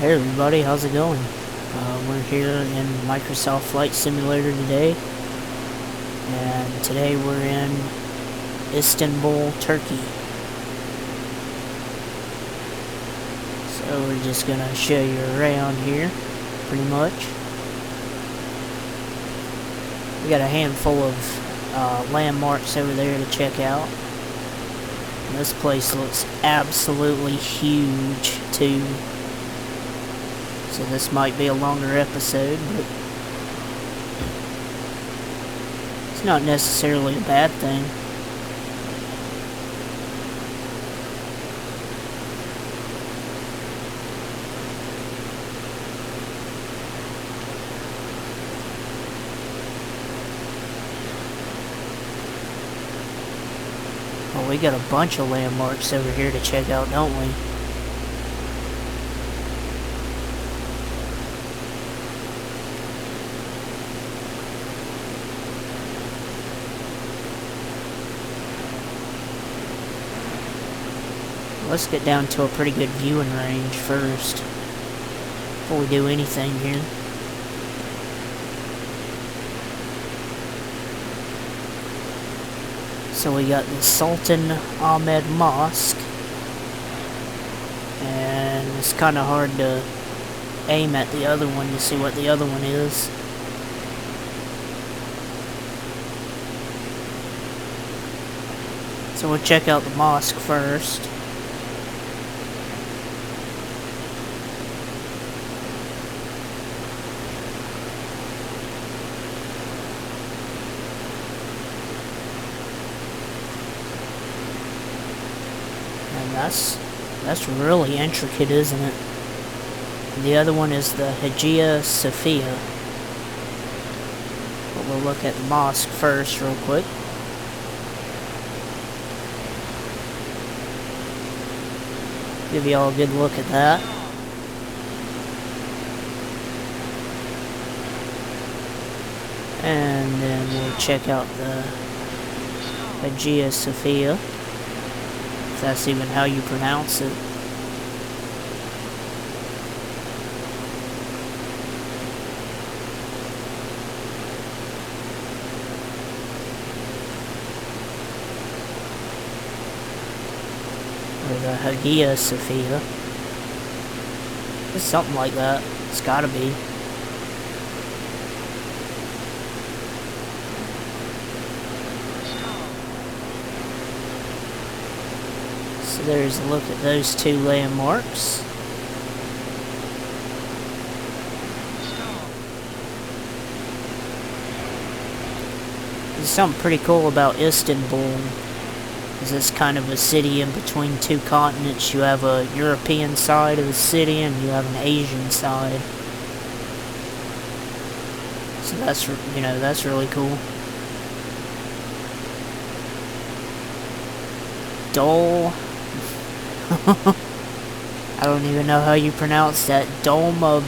Hey everybody, how's it going? We're here in Microsoft Flight Simulator today, and today we're in Istanbul, Turkey. So we're just gonna show you around here, pretty much. We got a handful of landmarks over there to check out. And this place looks absolutely huge too. So this might be a longer episode, but it's not necessarily a bad thing. Well, we got a bunch of landmarks over here to check out, don't we? Let's get down to a pretty good viewing range first, before we do anything here. So we got the Sultan Ahmed Mosque, and it's kind of hard to aim at the other one to see what the other one is. So we'll check out the mosque first. That's really intricate, isn't it? And the other one is the Hagia Sophia. But we'll look at the mosque first real quick. Give you all a good look at that. And then we'll check out the Hagia Sophia. That's even how you pronounce it. Or the Hagia Sophia. It's something like that. It's gotta be. So there's a look at those two landmarks. There's something pretty cool about Istanbul, is it's kind of a city in between two continents. You have a European side of the city and you have an Asian side. So that's, that's really cool. Dol. I don't even know how you pronounce that. Dolmabahce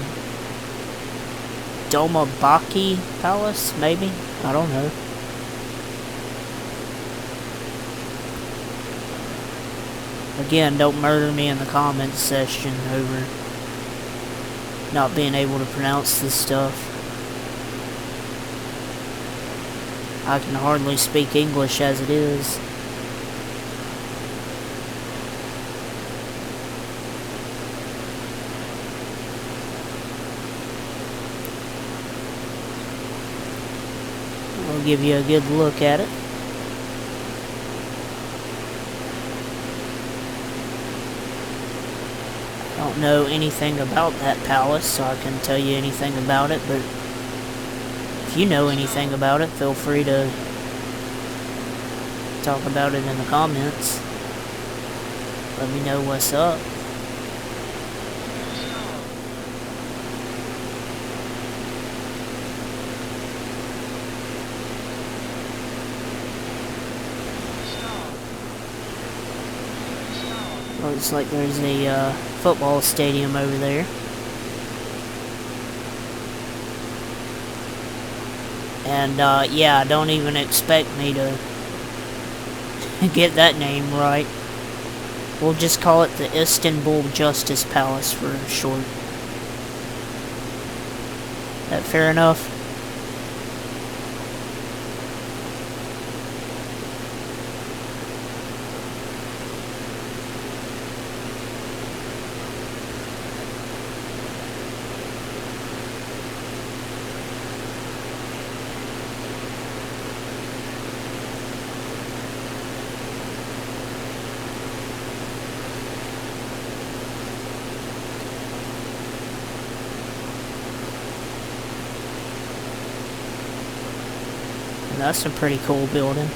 Palace, maybe? I don't know. Again, don't murder me in the comments section over not being able to pronounce this stuff. I can hardly speak English as it is. We'll give you a good look at it. I don't know anything about that palace, so I can tell you anything about it, but if you know anything about it, feel free to talk about it in the comments. Let me know what's up. Looks like there's a football stadium over there. And yeah, don't even expect me to get that name right. We'll just call it the Istanbul Justice Palace for short. That fair enough? And that's a pretty cool building.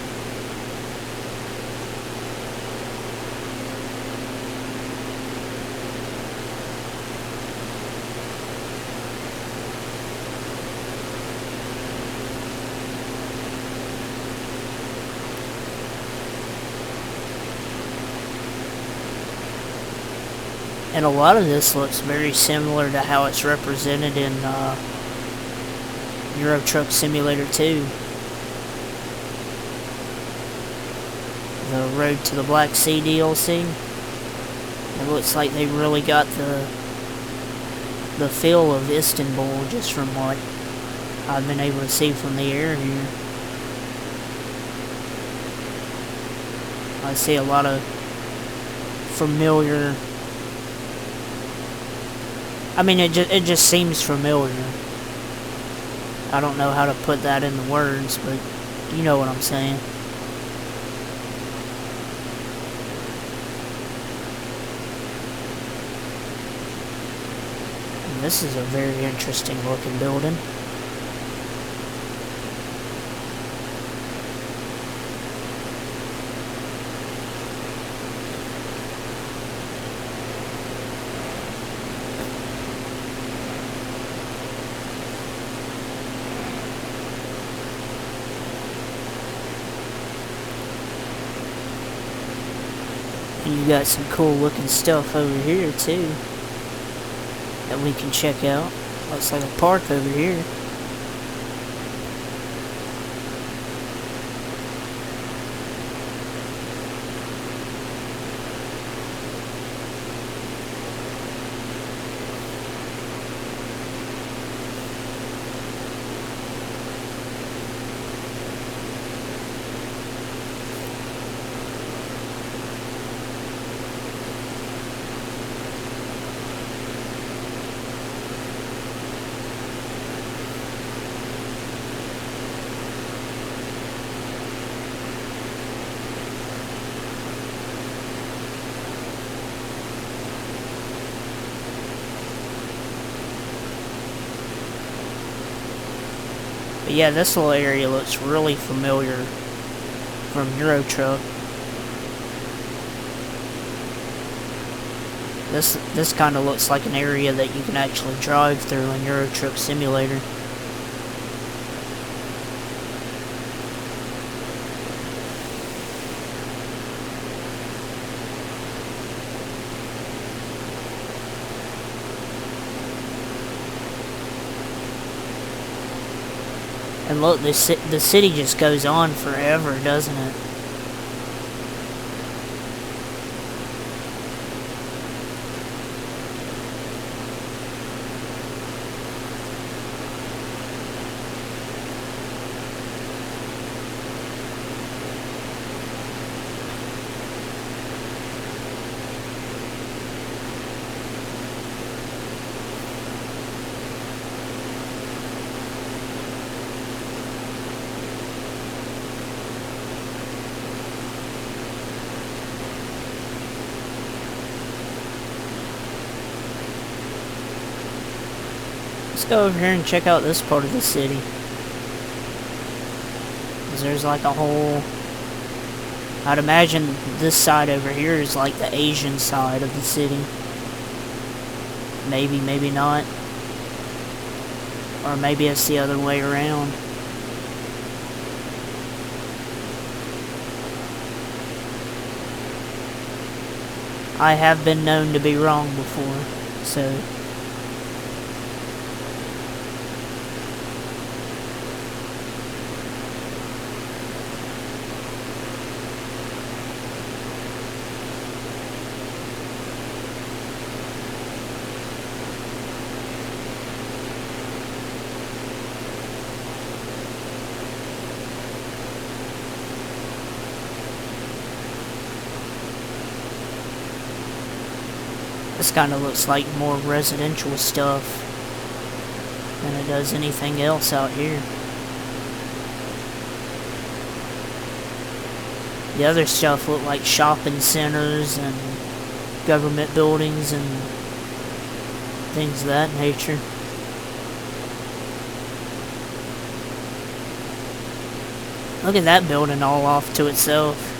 And a lot of this looks very similar to how it's represented in Euro Truck Simulator 2. The Road to the Black Sea DLC. It looks like they really got the feel of Istanbul just from what I've been able to see from the air here. I see a lot of familiar... I mean, it just seems familiar. I don't know how to put that into words, but you know what I'm saying. And this is a very interesting looking building. And you got some cool looking stuff over here too that we can check out. Looks like a park over here. But yeah, this little area looks really familiar from Euro Truck. This kind of looks like an area that you can actually drive through in Euro Truck Simulator. And look, the city just goes on forever, doesn't it? Let's go over here and check out this part of the city. 'Cause there's like a whole... I'd imagine this side over here is like the Asian side of the city. Maybe, maybe not. Or maybe it's the other way around. I have been known to be wrong before, so... This kind of looks like more residential stuff than it does anything else out here. The other stuff looked like shopping centers and government buildings and things of that nature. Look at that building all off to itself.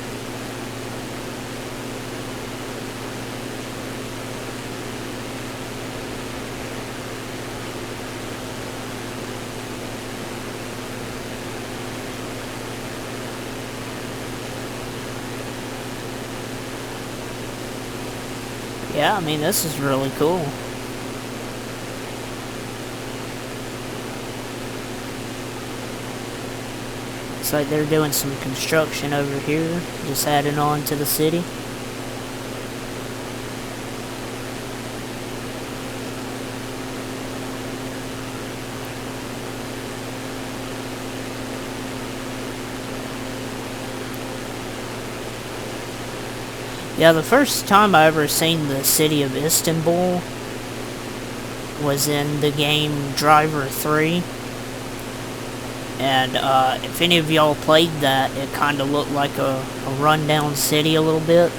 Yeah, I mean, this is really cool. Looks like they're doing some construction over here, just adding on to the city. Yeah, the first time I ever seen the city of Istanbul was in the game Driver 3. And if any of y'all played that, it kind of looked like a rundown city a little bit.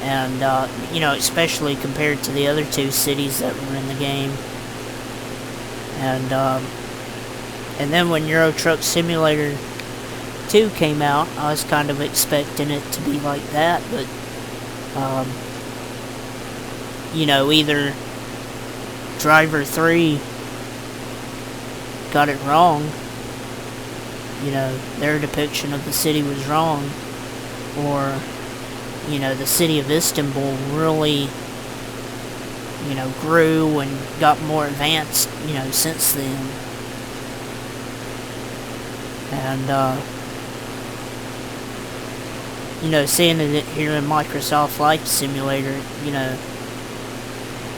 And, you know, especially compared to the other two cities that were in the game. And then when Euro Truck Simulator 2 came out, I was kind of expecting it to be like that, but you know, either Driver 3 got it wrong, you know, their depiction of the city was wrong, or, you know, the city of Istanbul really, you know, grew and got more advanced, you know, since then. And you know, seeing it here in Microsoft Flight Simulator, you know,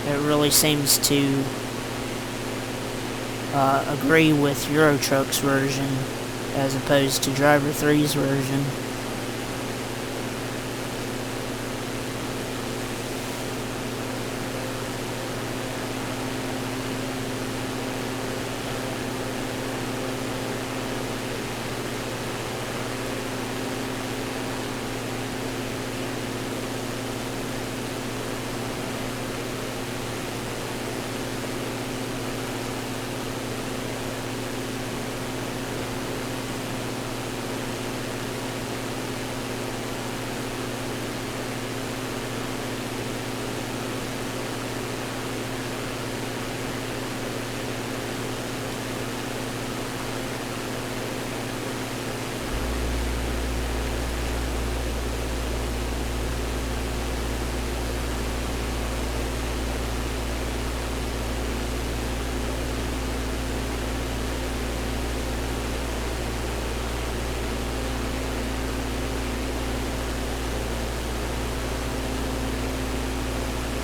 it really seems to agree with Euro Truck's version as opposed to Driver 3's version.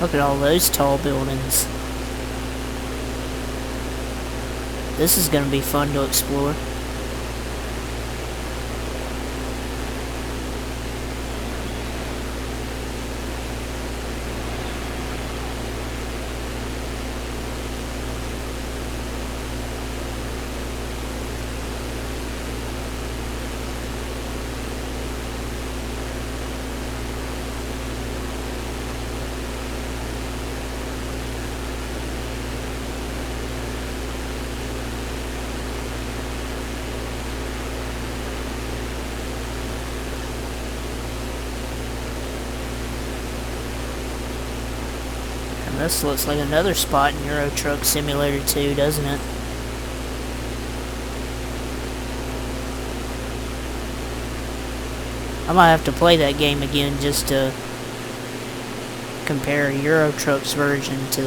Look at all those tall buildings. This is going to be fun to explore. This looks like another spot in Euro Truck Simulator 2, doesn't it? I might have to play that game again just to compare Euro Truck's version to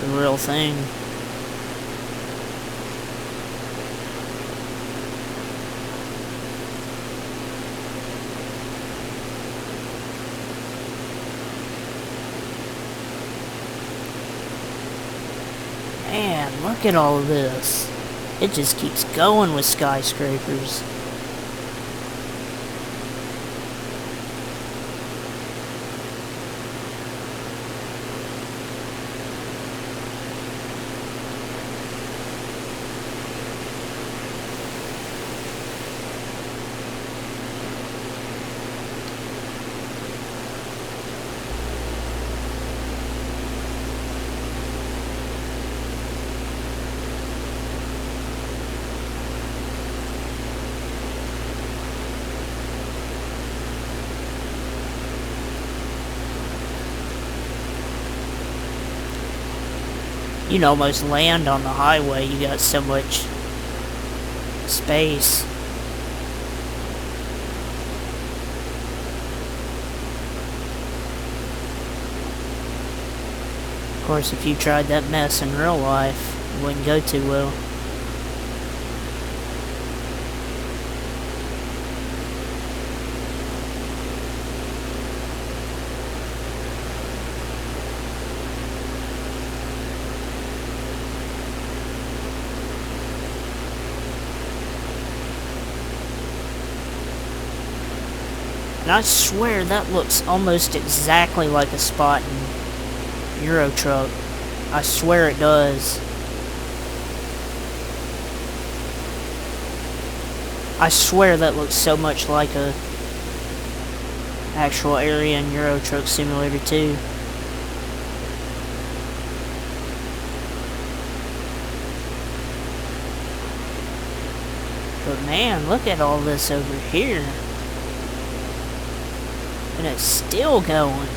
the real thing. Man, look at all of this. It just keeps going with skyscrapers. You can almost land on the highway. You got so much space. Of course, if you tried that mess in real life, it wouldn't go too well. And I swear that looks almost exactly like a spot in Euro Truck. I swear it does. I swear that looks so much like a actual area in Euro Truck Simulator 2. But man, look at all this over here. And it's still going.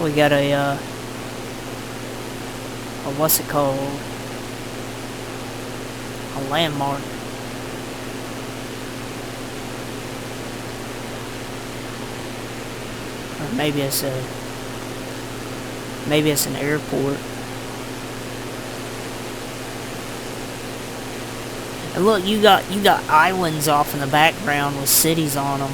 We got a what's it called? A landmark. Or maybe it's an airport. And look, you got islands off in the background with cities on them.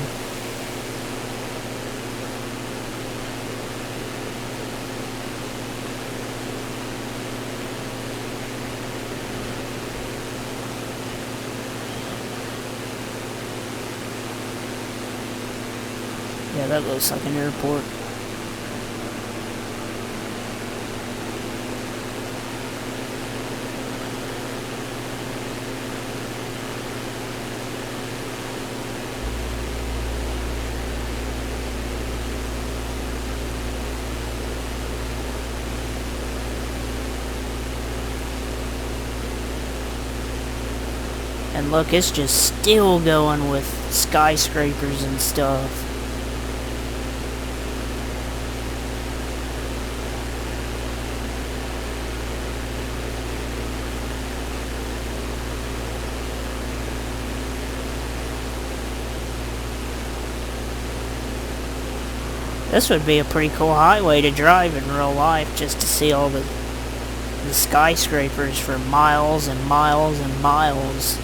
Yeah, that looks like an airport. And look, it's just still going with skyscrapers and stuff. This would be a pretty cool highway to drive in real life, just to see all the skyscrapers for miles and miles and miles.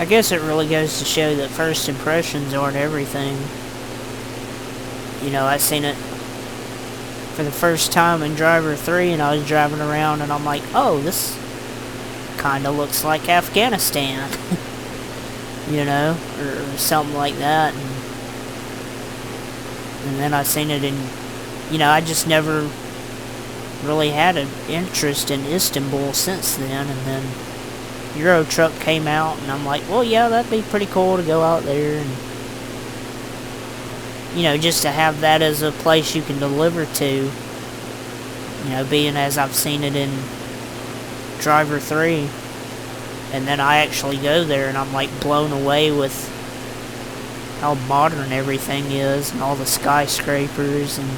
I guess it really goes to show that first impressions aren't everything. You know, I seen it for the first time in Driver 3, and I was driving around, and I'm like, oh, this kind of looks like Afghanistan. You know, or something like that. And then I seen it in, you know, I just never really had an interest in Istanbul since then. And then Euro Truck came out, and I'm like, well, yeah, that'd be pretty cool to go out there and, you know, just to have that as a place you can deliver to. You know, being as I've seen it in Driver 3. And then I actually go there and I'm like blown away with how modern everything is, and all the skyscrapers and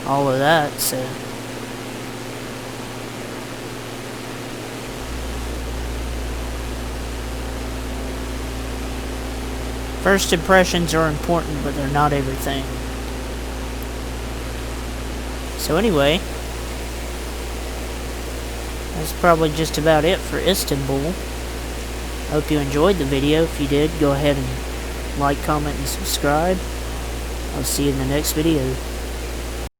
all of that, so. First impressions are important, but they're not everything. So anyway, that's probably just about it for Istanbul. Hope you enjoyed the video. If you did, go ahead and like, comment, and subscribe. I'll see you in the next video.